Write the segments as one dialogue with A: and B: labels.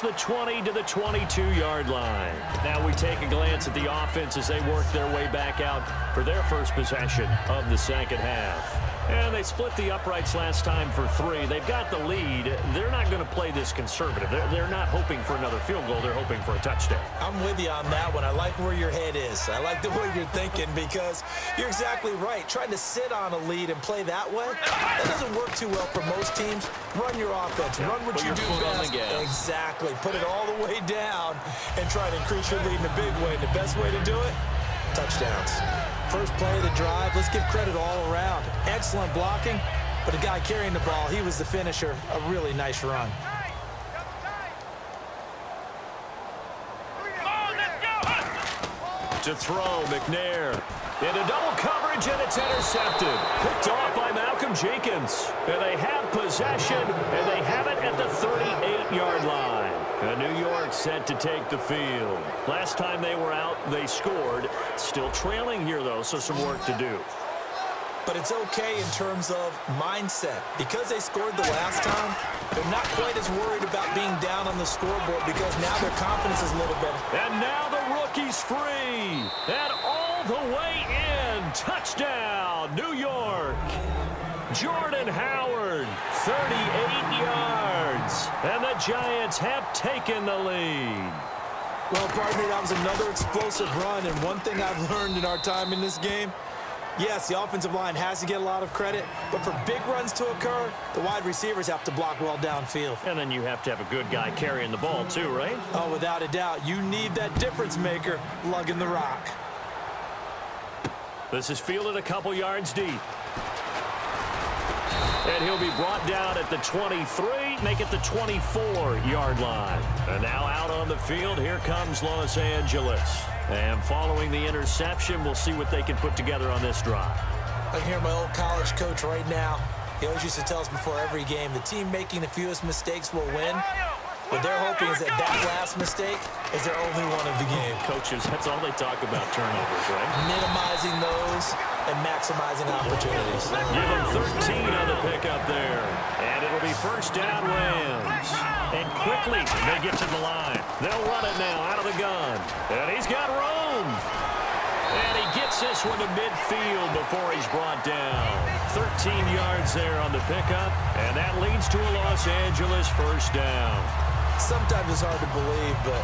A: across the 20 to the 22-yard line. Now we take a glance at the offense as they work their way back out for their first possession of the second half. And they split the uprights last time for 3. They've got the lead. They're not going to play this conservative. They're not hoping for another field goal. They're hoping for a touchdown.
B: I'm with you on that one. I like where your head is. I like the way you're thinking because you're exactly right. Trying to sit on a lead and play that way, that doesn't work too well for most teams. Run your offense. Run what you do best. Exactly. Put it all the way down and try to increase your lead in a big way. And the best way to do it, touchdowns. First play of the drive, let's give credit all around. Excellent blocking, but the guy carrying the ball, he was the finisher. A really nice run.
A: To throw, McNair. Into double coverage, and it's intercepted. Picked off by Malcolm Jenkins. And they have possession, and they have it at the 38-yard line. And New York set to take the field. Last time they were out, they scored. Still trailing here, though, so some work to do.
B: But it's okay in terms of mindset. Because they scored the last time, they're not quite as worried about being down on the scoreboard because now their confidence is a little better.
A: And now the rookie's free. And all the way in. Touchdown, New York. Jordan Howard, 38 yards. And the Giants have taken the lead.
B: Well, partner, that was another explosive run. And one thing I've learned in our time in this game, yes, the offensive line has to get a lot of credit, but for big runs to occur, the wide receivers have to block well downfield.
A: And then you have to have a good guy carrying the ball too, right?
B: Oh, without a doubt. You need that difference maker lugging the rock.
A: This is fielded a couple yards deep. And he'll be brought down at the 23, make it the 24-yard line. And now out on the field, here comes Los Angeles. And following the interception, we'll see what they can put together on this drive.
B: I hear my old college coach right now. He always used to tell us before every game, the team making the fewest mistakes will win. What they're hoping is that that last mistake is their only one of the game.
A: Coaches, that's all they talk about, turnovers, right?
B: Minimizing those and maximizing opportunities.
A: Give them 13 on the pickup there. And it'll be first down Rams. And quickly, they get to the line. They'll run it now out of the gun. And he's got room. And he gets this one to midfield before he's brought down. 13 yards there on the pickup. And that leads to a Los Angeles first down.
B: Sometimes it's hard to believe, but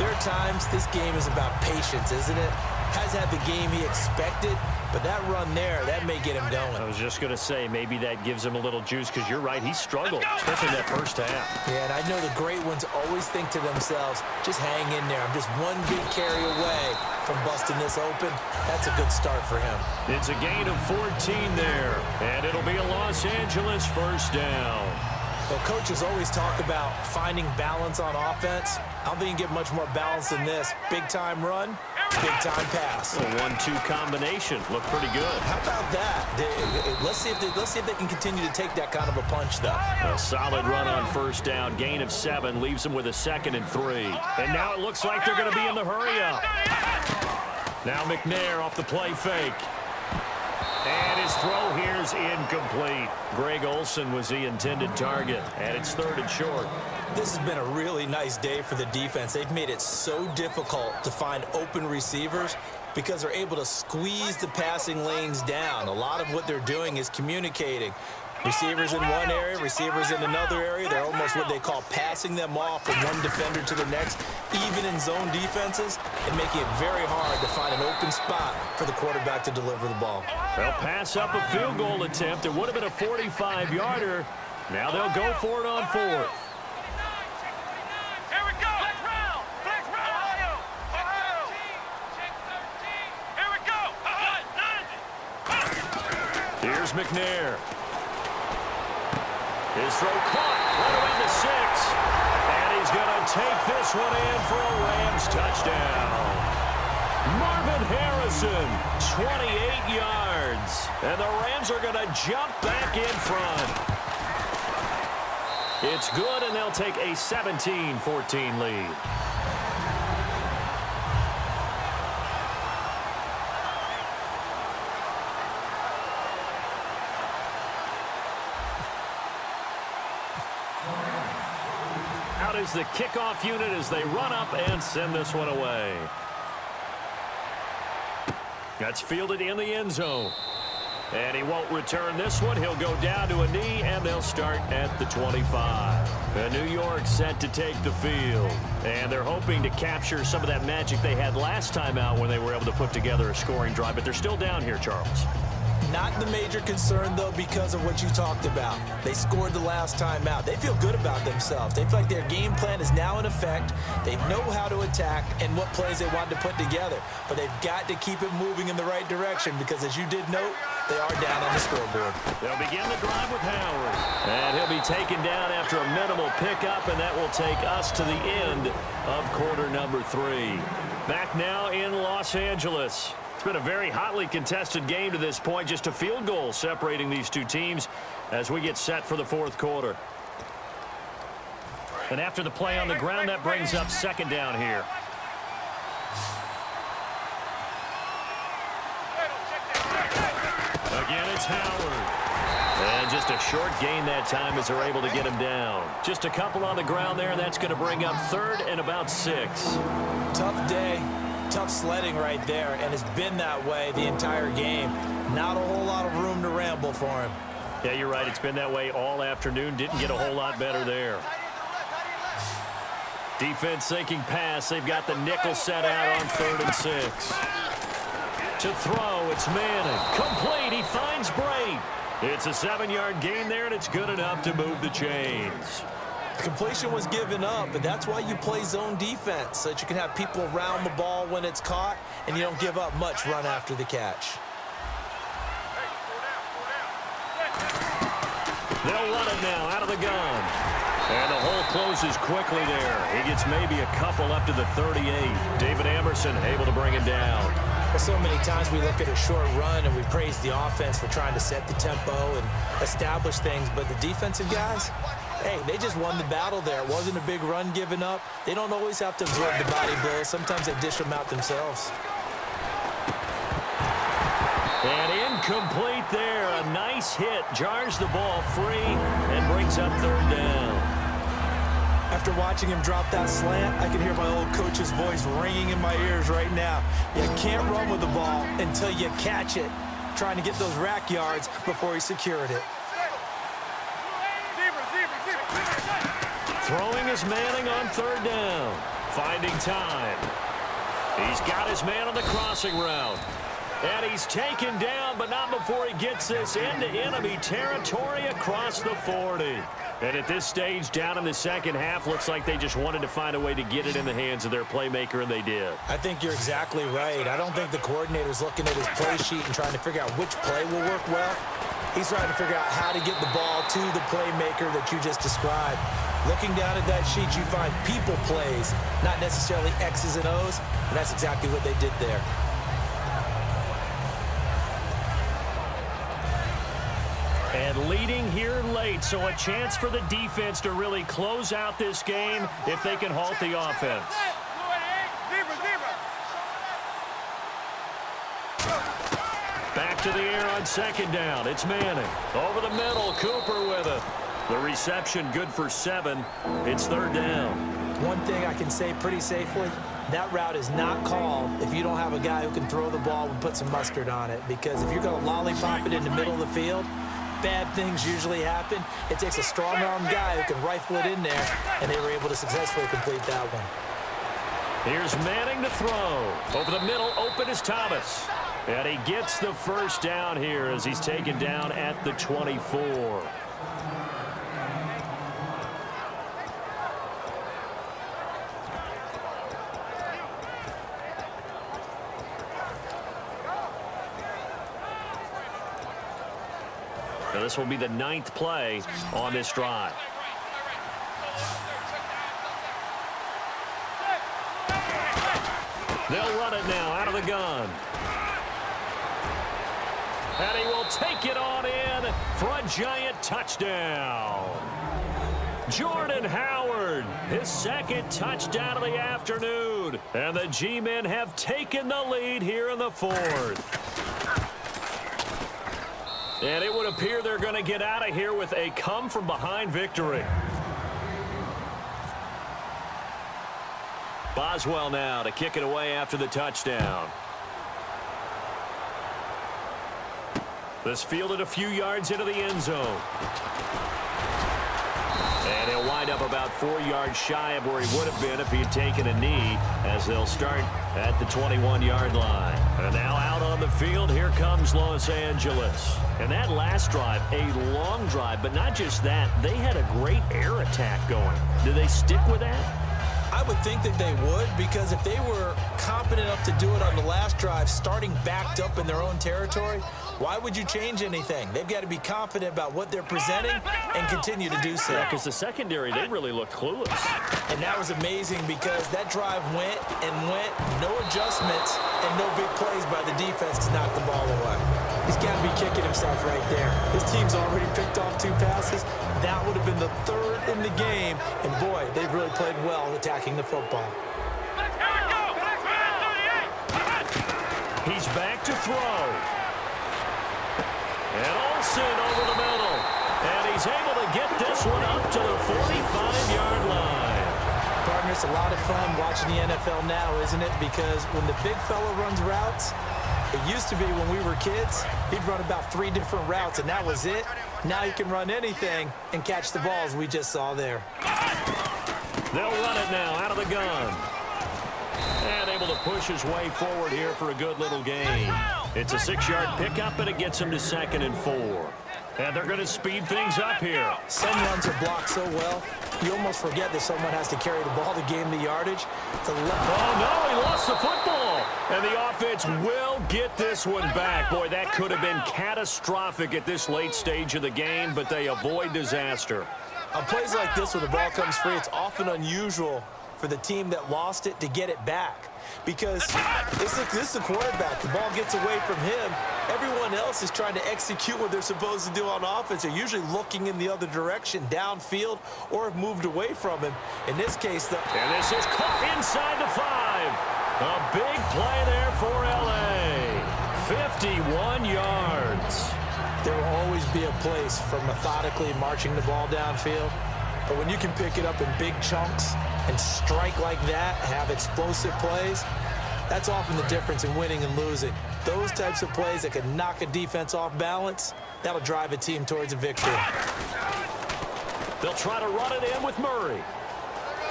B: there are times this game is about patience, isn't it? Has had the game he expected, but that run there, that may get him going.
A: I was just going to say, maybe that gives him a little juice, because you're right, he struggled, especially that first half.
B: Yeah, and I know the great ones always think to themselves, just hang in there. I'm just one big carry away from busting this open. That's a good start for him.
A: It's a gain of 14 there, and it'll be a Los Angeles first down.
B: Well, coaches always talk about finding balance on offense. I don't think you can get much more balance than this. Big-time run, big-time pass.
A: A 1-2 combination. Looked pretty good.
B: How about that? Let's see if they can continue to take that kind of a punch, though.
A: A solid run on first down. Gain of 7. Leaves them with a 2nd and 3. And now it looks like they're going to be in the hurry-up. Now McNair off the play fake. And his throw here's incomplete. Greg Olsen was the intended target, and it's 3rd and short.
B: This has been a really nice day for the defense. They've made it so difficult to find open receivers because they're able to squeeze the passing lanes down. A lot of what they're doing is communicating. Receivers in one area, receivers in another area. They're almost what they call passing them off from one defender to the next, even in zone defenses, and making it very hard to find an open spot for the quarterback to deliver the ball.
A: They'll pass up a field goal attempt. It would have been a 45-yarder. Now they'll go for it on 4th. Here's McNair. His throw caught right around the 6. And he's going to take this one in for a Rams touchdown. Marvin Harrison, 28 yards. And the Rams are going to jump back in front. It's good, and they'll take a 17-14 lead. is the kickoff unit as they run up and send this one away. That's fielded in the end zone. And he won't return this one. He'll go down to a knee, and they'll start at the 25. And New York set to take the field. And they're hoping to capture some of that magic they had last time out when they were able to put together a scoring drive. But they're still down here, Charles.
B: Not the major concern, though, because of what you talked about. They scored the last time out. They feel good about themselves. They feel like their game plan is now in effect. They know how to attack and what plays they want to put together. But they've got to keep it moving in the right direction because, as you did note, they are down on the scoreboard.
A: They'll begin the drive with Howard. And he'll be taken down after a minimal pickup, and that will take us to the end of quarter number 3. Back now in Los Angeles. It's been a very hotly contested game to this point. Just a field goal separating these two teams as we get set for the fourth quarter. And after the play on the ground, that brings up second down here. Again, it's Howard. And just a short gain that time as they're able to get him down. Just a couple on the ground there, and that's going to bring up third and about 6.
B: Tough day. Tough sledding right there, and it's been that way the entire game. Not a whole lot of room to ramble for him.
A: Yeah, you're right. It's been that way all afternoon. Didn't get a whole lot better there. Defense sinking pass. They've got the nickel set out on 3rd and 6. To throw, it's Manning. Complete. He finds Bray. It's a 7-yard gain there, and it's good enough to move the chains.
B: Completion was given up, but that's why you play zone defense, so that you can have people around the ball when it's caught, and you don't give up much run after the catch.
A: They'll run it now out of the gun. And the hole closes quickly there. He gets maybe a couple up to the 38. David Emerson able to bring it down.
B: Well, so many times we look at a short run and we praise the offense for trying to set the tempo and establish things, but the defensive guys, hey, they just won the battle there. It wasn't a big run given up. They don't always have to absorb the body blows. Sometimes they dish them out themselves.
A: And incomplete there. A nice hit. Jars the ball free and brings up 3rd down.
B: After watching him drop that slant, I can hear my old coach's voice ringing in my ears right now. You can't run with the ball until you catch it. Trying to get those rack yards before he secured it.
A: Throwing is Manning on 3rd down. Finding time. He's got his man on the crossing route. And he's taken down, but not before he gets this into enemy territory across the 40. And at this stage, down in the second half, looks like they just wanted to find a way to get it in the hands of their playmaker, and they did.
B: I think you're exactly right. I don't think the coordinator's looking at his play sheet and trying to figure out which play will work well. He's trying to figure out how to get the ball to the playmaker that you just described. Looking down at that sheet, you find people plays, not necessarily X's and O's, and that's exactly what they did there.
A: And leading here late, so a chance for the defense to really close out this game if they can halt the offense. Back to the air on 2nd down. It's Manning. Over the middle, Cooper with it. The reception good for 7. It's 3rd down.
B: One thing I can say pretty safely, that route is not called if you don't have a guy who can throw the ball and put some mustard on it. Because if you're going to lollipop it in the middle of the field, bad things usually happen. It takes a strong-arm guy who can rifle it in there, and they were able to successfully complete that one.
A: Here's Manning to throw. Over the middle, open is Thomas. And he gets the first down here as he's taken down at the 24. Now this will be the 9th play on this drive. They'll run it now out of the gun. And he will take it on in for a giant touchdown. Jordan Howard, his 2nd touchdown of the afternoon. And the G-men have taken the lead here in the 4th. And it would appear they're going to get out of here with a come-from-behind victory. Boswell now to kick it away after the touchdown. This fielded a few yards into the end zone. And he'll wind up about 4 yards shy of where he would have been if he had taken a knee, as they'll start at the 21-yard line. And now out on the field, here comes Los Angeles. And that last drive, a long drive, but not just that, they had a great air attack going. Do they stick with that?
B: I would think that they would, because if they were competent enough to do it on the last drive, starting backed up in their own territory, why would you change anything? They've got to be confident about what they're presenting and continue to do so.
A: Yeah, because the secondary, they really looked clueless.
B: And that was amazing because that drive went and went, no adjustments and no big plays by the defense to knock the ball away. He's got to be kicking himself right there. His team's already picked off 2 passes. That would have been the 3rd in the game. And, boy, they've really played well attacking the football.
A: He's back to throw. And Olsen over the middle. And he's able to get this one up to the 45-yard line.
B: Partner, it's a lot of fun watching the NFL now, isn't it? Because when the big fella runs routes, it used to be when we were kids, he'd run about 3 different routes, and that was it. Now he can run anything and catch the balls we just saw there.
A: They'll run it now out of the gun. And able to push his way forward here for a good little gain. It's a 6-yard pickup, and it gets him to 2nd and 4. And they're going to speed things up here.
B: Some runs are blocked so well, you almost forget that someone has to carry the ball to gain the yardage.
A: Oh, no, he lost the football. And the offense will get this one back. Boy, that could have been catastrophic at this late stage of the game, but they avoid disaster.
B: On plays like this where the ball comes free, it's often unusual for the team that lost it to get it back. Because this is the quarterback. The ball gets away from him. Everyone else is trying to execute what they're supposed to do on offense. They're usually looking in the other direction, downfield, or have moved away from him. In this case,
A: and this is caught inside the 5. A big play there for L.A. 51 yards.
B: There will always be a place for methodically marching the ball downfield. But when you can pick it up in big chunks and strike like that, have explosive plays, that's often the difference in winning and losing. Those types of plays that can knock a defense off balance, that'll drive a team towards a victory.
A: They'll try to run it in with Murray.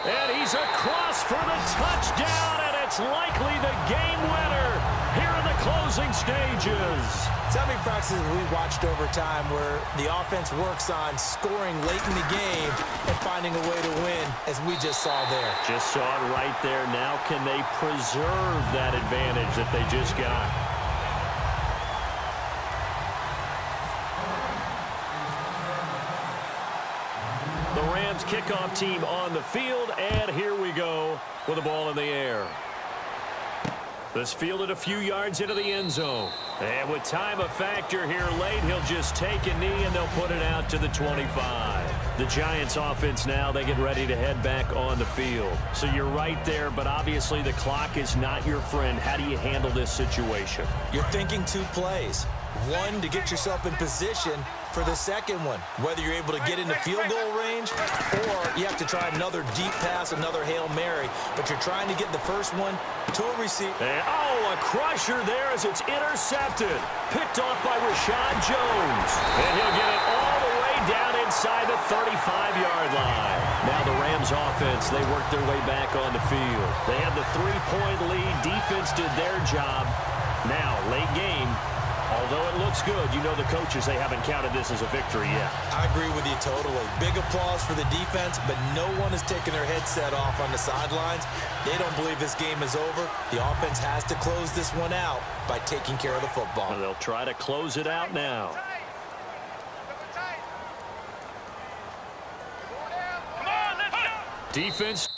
A: And he's across for the touchdown, and it's likely the game winner here in the closing stages.
B: So how many practices we watched over time where the offense works on scoring late in the game and finding a way to win, as we just saw there?
A: Just saw it right there. Now can they preserve that advantage that they just got? The Rams kickoff team on the field, and here we go with the ball in the air. This fielded a few yards into the end zone. And with time a factor here late, he'll just take a knee and they'll put it out to the 25. The Giants offense now, they get ready to head back on the field. So you're right there, but obviously the clock is not your friend. How do you handle this situation?
B: You're thinking 2 plays. One, to get yourself in position for the second one, whether you're able to get into field goal range or you have to try another deep pass, another Hail Mary, but you're trying to get the first one to a receiver.
A: Oh, a crusher there as it's intercepted. Picked off by Rashad Jones. And he'll get it all the way down inside the 35-yard line. Now the Rams offense, they work their way back on the field. They have the 3-point lead. Defense did their job. Now, late game. Although it looks good, you know the coaches, they haven't counted this as a victory yet.
B: I agree with you totally. Big applause for the defense, but no one is taking their headset off on the sidelines. They don't believe this game is over. The offense has to close this one out by taking care of the football.
A: And they'll try to close it out now. Defense